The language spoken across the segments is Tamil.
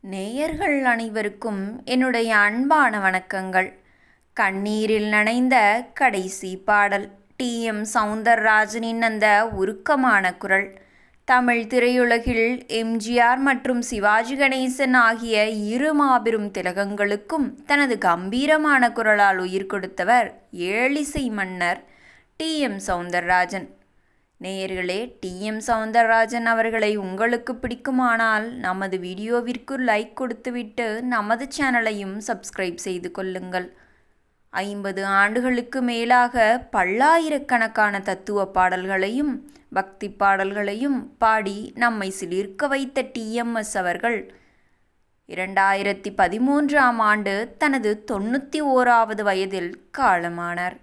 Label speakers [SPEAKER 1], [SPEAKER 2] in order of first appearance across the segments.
[SPEAKER 1] நேயர்கள் அனைவருக்கும் என்னுடைய அன்பான வணக்கங்கள். கண்ணீரில் நனைந்த கடைசி பாடல். டி.எம். சௌந்தரராஜனின் அந்த உருக்கமான குரல் தமிழ் திரையுலகில் எம்.ஜி.ஆர். மற்றும் சிவாஜி கணேசன் ஆகிய இரு மாபெரும் திலகங்களுக்கும் தனது கம்பீரமான குரலால் உயிர் கொடுத்தவர் ஏழிசை மன்னர் டி.எம். சௌந்தரராஜன். நேயர்களே, டி.எம். சௌந்தரராஜன் அவர்களை உங்களுக்கு பிடிக்குமானால் நமது வீடியோவிற்கு லைக் கொடுத்துவிட்டு நமது சேனலையும் சப்ஸ்கிரைப் செய்து கொள்ளுங்கள். 50 ஆண்டுகளுக்கு மேலாக பல்லாயிரக்கணக்கான தத்துவ பாடல்களையும் பக்தி பாடல்களையும் பாடி நம்மை சிலிர்க்க வைத்த டி.எம்.எஸ். அவர்கள் 2013ஆம் ஆண்டு தனது 91வது வயதில் காலமானார்.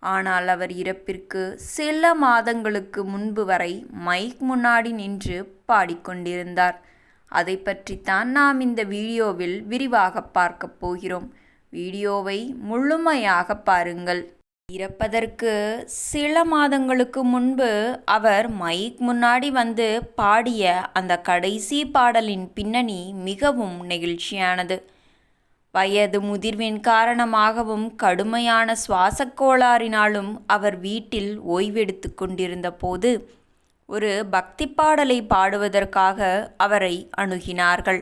[SPEAKER 1] ஆனால் அவர் இறப்பிற்கு சில மாதங்களுக்கு முன்பு வரை மைக் முன்னாடி நின்று பாடிக்கொண்டிருந்தார். அதை பற்றித்தான் நாம் இந்த வீடியோவில் விரிவாக பார்க்க போகிறோம். வீடியோவை முழுமையாக பாருங்கள். இறப்பதற்கு சில மாதங்களுக்கு முன்பு அவர் மைக் முன்னாடி வந்து பாடிய அந்த கடைசி பாடலின் பின்னணி மிகவும் நெகிழ்ச்சியானது. வயது முதிர்வின் காரணமாகவும் கடுமையான சுவாசக் கோளாறினாலும் அவர் வீட்டில் ஓய்வெடுத்து கொண்டிருந்த போது ஒரு பக்தி பாடலை பாடுவதற்காக அவரை அணுகினார்கள்.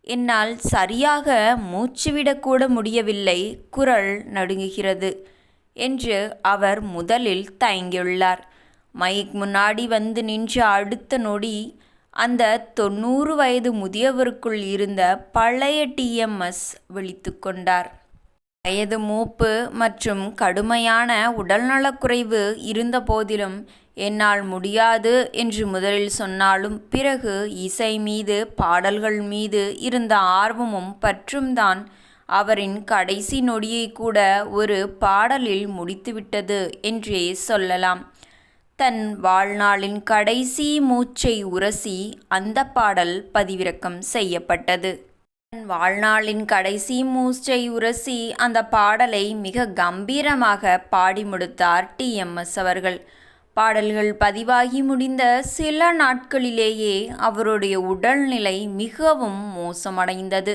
[SPEAKER 1] என்னால் சரியாக மூச்சுவிடக்கூட முடியவில்லை, குரல் நடுங்குகிறது என்று அவர் முதலில் தயங்கியுள்ளார். மைக் முன்னாடி வந்து நின்ற அடுத்த நொடி அந்த 90 வயது முதியவருக்குள் இருந்த பழைய டி.எம்.எஸ். விழித்து கொண்டார். வயது மூப்பு மற்றும் கடுமையான உடல்நலக்குறைவு இருந்த போதிலும் என்னால் முடியாது என்று முதலில் சொன்னாலும் பிறகு இசை மீது பாடல்கள் மீது இருந்த ஆர்வமும் பற்றும் தான் அவரின் கடைசி நொடியை கூட ஒரு பாடலில் முடித்துவிட்டது என்றே சொல்லலாம். தன் வாழ்நாளின் கடைசி மூச்சை உரசி அந்த பாடல் பதிவிறக்கம் செய்யப்பட்டது. தன் வாழ்நாளின் கடைசி மூச்சை உரசி அந்த பாடலை மிக கம்பீரமாக பாடி முடித்தார் டி.எம்.எஸ். அவர்கள். பாடல்கள் பதிவாகி முடிந்த சில நாட்களிலேயே அவருடைய உடல்நிலை மிகவும் மோசமடைந்தது.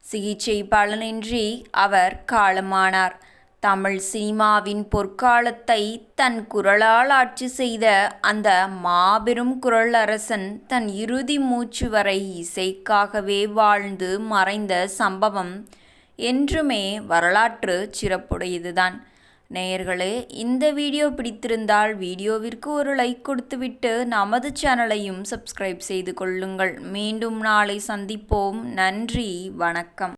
[SPEAKER 1] சிகிச்சை பலனின்றி அவர் காலமானார். தமிழ் சினிமாவின் பொற்காலத்தை தன் குரலால் ஆட்சி செய்த அந்த மாபெரும் குரல் அரசன் தன் இறுதி மூச்சு வரை இசைக்காகவே வாழ்ந்து மறைந்த சம்பவம் என்றுமே வரலாற்று சிறப்புடையதுதான். நேயர்களே, இந்த வீடியோ பிடித்திருந்தால் வீடியோவிற்கு ஒரு லைக் கொடுத்துவிட்டு நமது சேனலையும் சப்ஸ்கிரைப் செய்து கொள்ளுங்கள். மீண்டும் நாளை சந்திப்போம். நன்றி, வணக்கம்.